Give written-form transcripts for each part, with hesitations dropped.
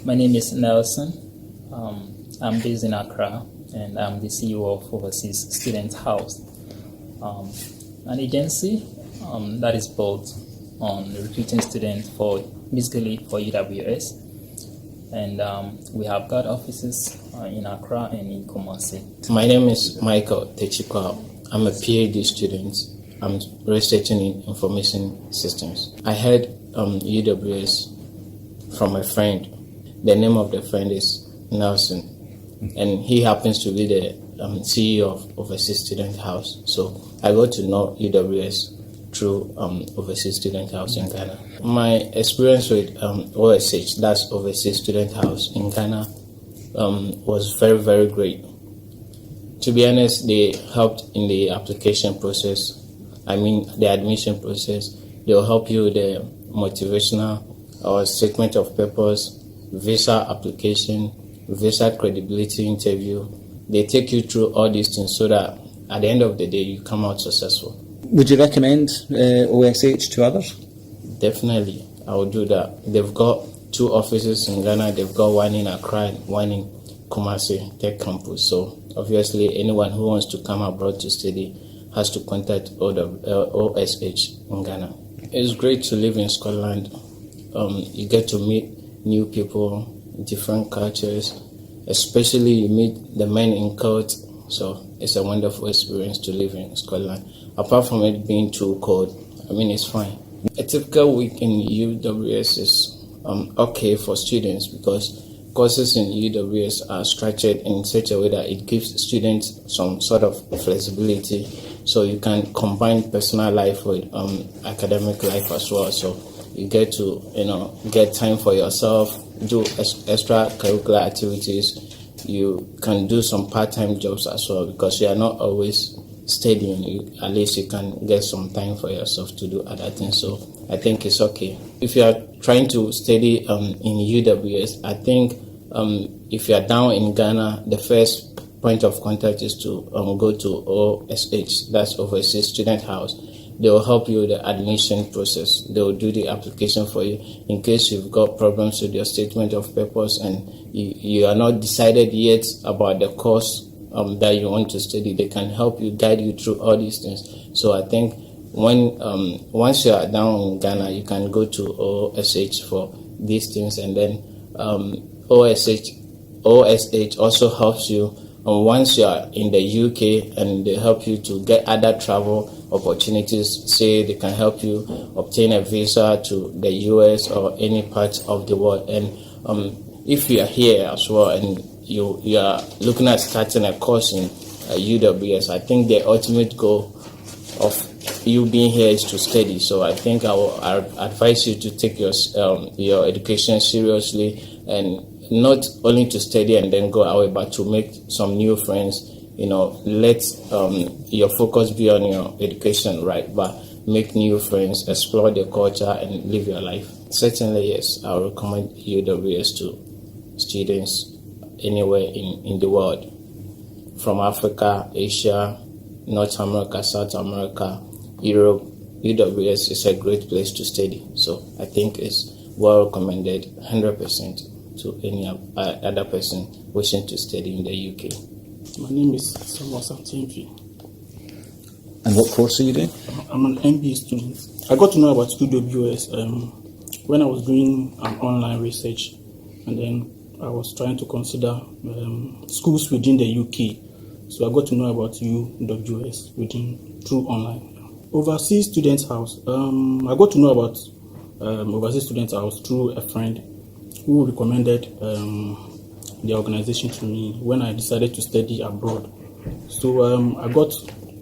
My name is Nelson. I'm based in Accra, and I'm the CEO of Overseas Student House, an agency that is built on recruiting students for basically for UWS, and we have got offices in Accra and in Kumasi. My name is Michael Techikwa. I'm a PhD student. I'm researching in information systems. I heard UWS from a friend. The name of the friend is Nelson, and he happens to be the CEO of Overseas Student House. So I got to know UWS through Overseas Student House in Ghana. My experience with OSH, that's Overseas Student House in Ghana, was very, very great. To be honest, they helped in the application process. The admission process. They'll help you with the motivational or statement of purpose, visa application, visa credibility interview. They take you through all these things so that at the end of the day, you come out successful. Would you recommend OSH to others? Definitely, I would do that. They've got 2 offices in Ghana. They've got one in Accra and one in Kumasi Tech Campus. So obviously, anyone who wants to come abroad to study has to contact OSH in Ghana. It's great to live in Scotland. You get to meet new people, different cultures, especially you meet the men in court. So it's a wonderful experience to live in Scotland. Apart from it being too cold, it's fine. A typical week in UWS is okay for students because courses in UWS are structured in such a way that it gives students some sort of flexibility, so you can combine personal life with academic life as well. So you get to get time for yourself, do extracurricular activities. You can do some part-time jobs as well because you are not always studying. At least you can get some time for yourself to do other things. So I think it's okay. If you are trying to study in UWS, I think if you are down in Ghana, the first point of contact is to go to OSH, that's Overseas Student House. They will help you with the admission process. They will do the application for you. In case you've got problems with your statement of purpose and you are not decided yet about the course that you want to study, they can help you, guide you through all these things. So I think once you are down in Ghana, you can go to OSH for these things, and then OSH also helps you once you are in the UK, and they help you to get other travel opportunities. Say they can help you obtain a visa to the US or any part of the world. And if you are here as well and you are looking at starting a course in UWS, I think the ultimate goal of you being here is to study. So I think I advise you to take your education seriously, and not only to study and then go away, but to make some new friends. Let your focus be on your education, right? But make new friends, explore the culture, and live your life. Certainly, yes, I would recommend UWS to students anywhere in the world, from Africa, Asia, North America, South America, Europe. UWS is a great place to study. So I think it's well recommended 100% to any other person wishing to study in the UK. My name is Samuel Santimfi. And what course are you doing? I'm an MBA student. I got to know about UWS when I was doing an online research, and then I was trying to consider schools within the UK. So I got to know about UWS through online. Overseas Student House. I got to know about Overseas Student House through a friend who recommended the organization to me when I decided to study abroad. So I got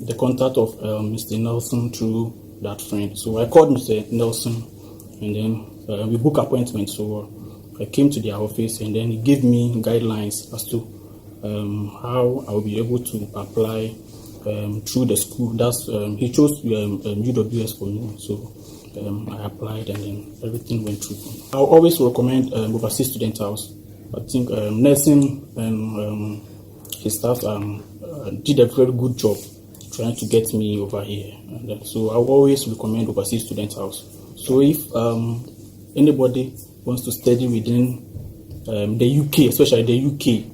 the contact of Mr. Nelson through that friend. So I called Mr. Nelson, and then we booked appointments. So I came to their office, and then he gave me guidelines as to how I will be able to apply through the school. He chose UWS for me. So I applied, and then everything went through. I always recommend Overseas Student House. I think Nelson and his staff did a very good job trying to get me over here. And so I always recommend Overseas Student House. So if anybody wants to study within the UK, especially the UK,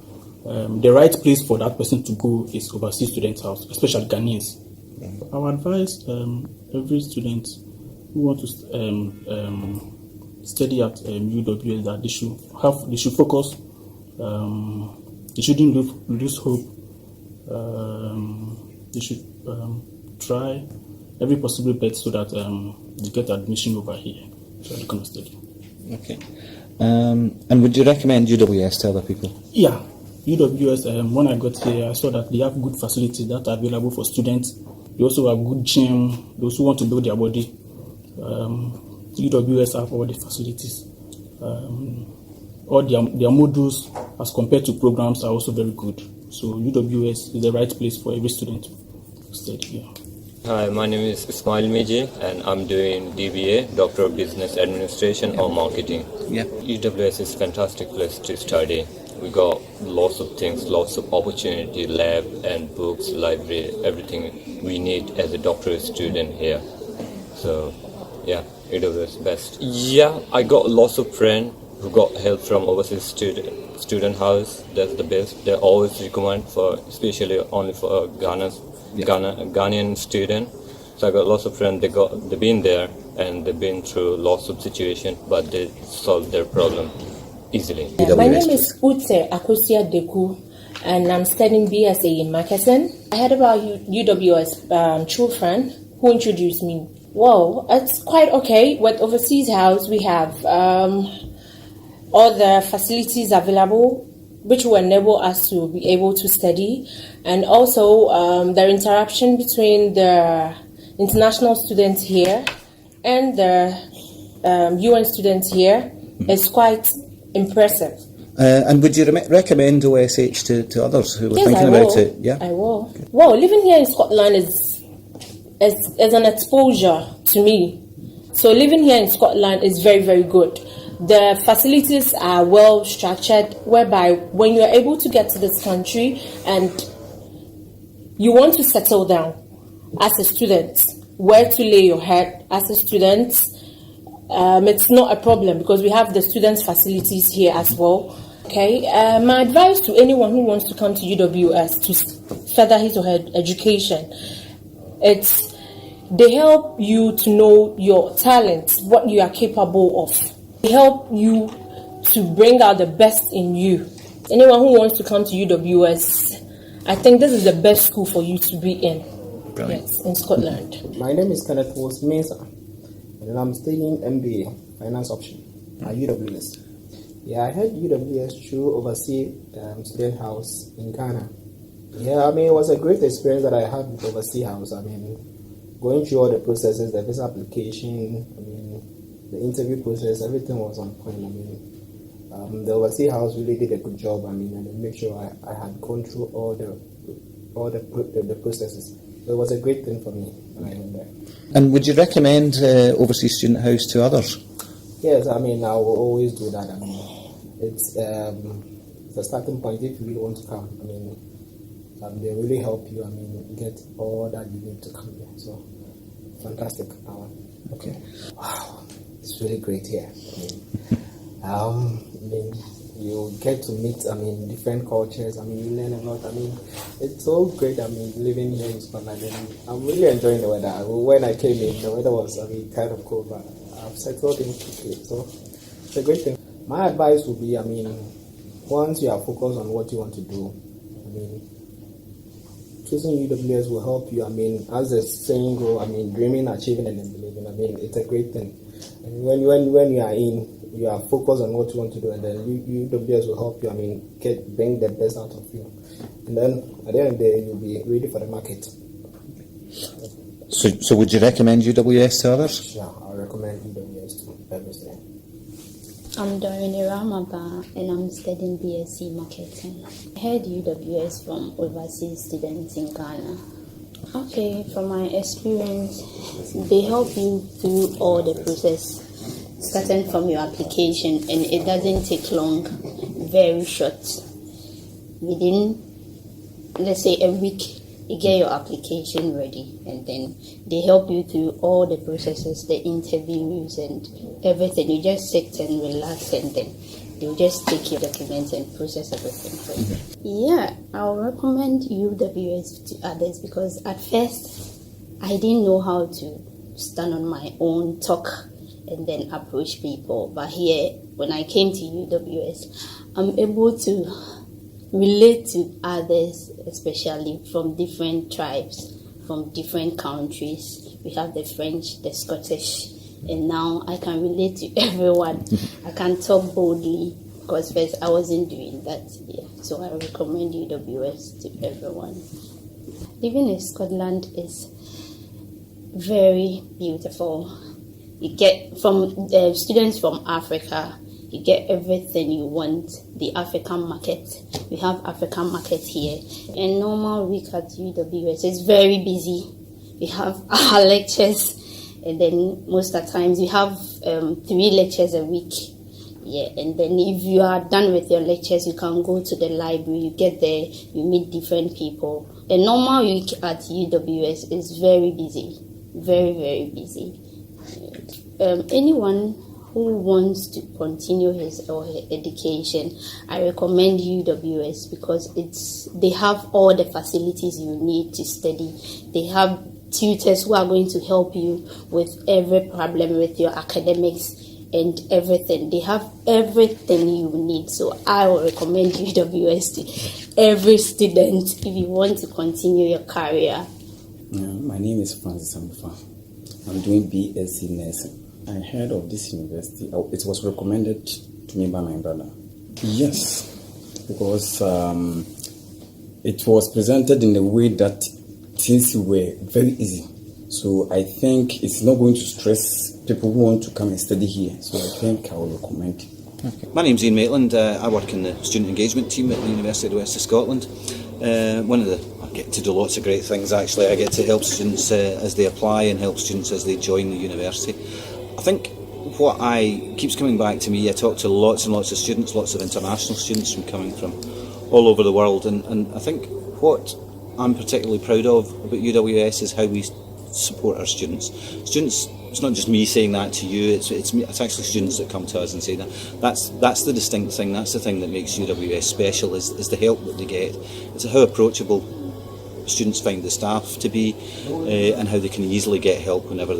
the right place for that person to go is overseas student house, especially Ghanaians. I would advise every student who want to study at UWS that they should focus. They shouldn't lose hope. They should try every possible bet so that they get admission over here so they can study. Okay. And would you recommend UWS to other people? Yeah, UWS, when I got here, I saw that they have good facilities that are available for students. They also have good gym, those who want to build their body. UWS have all the facilities. All their modules as compared to programs are also very good. So UWS is the right place for every student to study here. Hi, my name is Ismail Miji and I'm doing DBA, Doctor of Business Administration or Marketing. Yeah. UWS is a fantastic place to study. We got lots of things, lots of opportunity, lab and books, library, everything we need as a doctorate student here. So yeah, UWS best. Yeah, I got lots of friends who got help from overseas student house. That's the best. They always recommend for, especially only for Ghanaian student. So I got lots of friends. They've been there and they've been through lots of situations, but they solved their problem easily. My name is Ute Akosia Deku, and I'm studying BSA in marketing. I heard about UWS true friend who introduced me. Wow, it's quite okay. With overseas house, we have all the facilities available, which will enable us to be able to study, and also the interaction between the international students here and the UN students here is quite impressive. And would you recommend OSH to others who were thinking about it? Yeah, I will. Okay. Well, living here in Scotland is an exposure to me. So living here in Scotland is very, very good. The facilities are well structured, whereby when you are able to get to this country and you want to settle down as a student, where to lay your head as a student, it's not a problem because we have the students' facilities here as well. Okay, my advice to anyone who wants to come to UWS to further his or her education, they help you to know your talents, what you are capable of. They help you to bring out the best in you. Anyone who wants to come to UWS, I think this is the best school for you to be in. Brilliant. Yes, in Scotland. My name is Kenneth Wos Mensah, and I'm studying MBA Finance Option at UWS. Yeah, I had UWS through Overseas Student House in Ghana. Yeah, I mean, it was a great experience that I had with Overseas House. I mean, going through all the processes, the visa application, I mean, the interview process, everything was on point. I mean, the Overseas House really did a good job. I mean, and they made sure I had gone through all the processes. So it was a great thing for me when I went there. And would you recommend Overseas Student House to others? Yes, I mean, I will always do that. I mean, it's a starting point if you really want to come. I mean, they really help you. I mean, get all that you need to come here. So, fantastic. Okay. Wow, it's really great here. I mean, you get to meet, I mean, different cultures. I mean, you learn a lot. I mean, it's so great. I mean, living here in Scotland. And I'm really enjoying the weather. When I came in, the weather was, I mean, kind of cold, but I've settled in quickly. So, it's a great thing. My advice would be, I mean, once you are focused on what you want to do, I mean, choosing UWS will help you. I mean, as the saying goes, I mean, dreaming, achieving, and then believing. I mean, it's a great thing. And when you are in, you are focused on what you want to do, and then UWS will help you. I mean, bring the best out of you. And then at the end of the day, you'll be ready for the market. So would you recommend UWS to others? Yeah, I recommend UWS to everything. I'm Doreen Iramaba and I'm studying BSc Marketing. I heard UWS from overseas students in Ghana. Okay, from my experience, they help you through all the process, starting from your application, and it doesn't take long, very short. Within, let's say, a week, you get your application ready, and then they help you through all the processes, the interviews and everything. You just sit and relax, and then They'll just take your documents and process everything for you. Yeah, I'll recommend UWS to others because at first I didn't know how to stand on my own, talk, and then approach people. But here, when I came to UWS, I'm able to relate to others, especially from different tribes, from different countries. We have the French, the Scottish, and now I can relate to everyone. I can talk boldly because first I wasn't doing that. Yeah. So I recommend UWS to everyone. Living in Scotland is very beautiful. You get from students from Africa, you get everything you want. The African market, we have African market here. And normal week at UWS is very busy. We have our lectures, and then most of the times we have 3 lectures a week. Yeah, and then if you are done with your lectures, you can go to the library. You get there, you meet different people. The normal week at UWS is very busy, very, very busy. Anyone who wants to continue his or her education, I recommend UWS because they have all the facilities you need to study. They have tutors who are going to help you with every problem with your academics and everything. They have everything you need. So I will recommend UWS to every student if you want to continue your career. My name is Francis Amfa. I'm doing BSc Nursing. I heard of this university. It was recommended to me by my brother. Yes, because it was presented in a way that things were very easy. So I think it's not going to stress people who want to come and study here. So I think I will recommend it. Okay. My name's Ian Maitland. I work in the student engagement team at the University of the West of Scotland. I get to do lots of great things actually. I get to help students as they apply and help students as they join the university. I think what keeps coming back to me, I talk to lots and lots of students, lots of international students coming from all over the world, and I think what I'm particularly proud of about UWS is how we support our students. Students, it's not just me saying that to you, it's actually students that come to us and say that. That's the distinct thing, that's the thing that makes UWS special, is the help that they get. It's how approachable students find the staff to be, and how they can easily get help whenever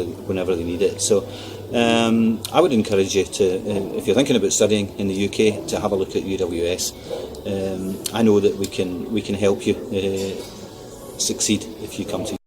they need it. So I would encourage you to, if you're thinking about studying in the UK, to have a look at UWS. I know that we can help you succeed if you come to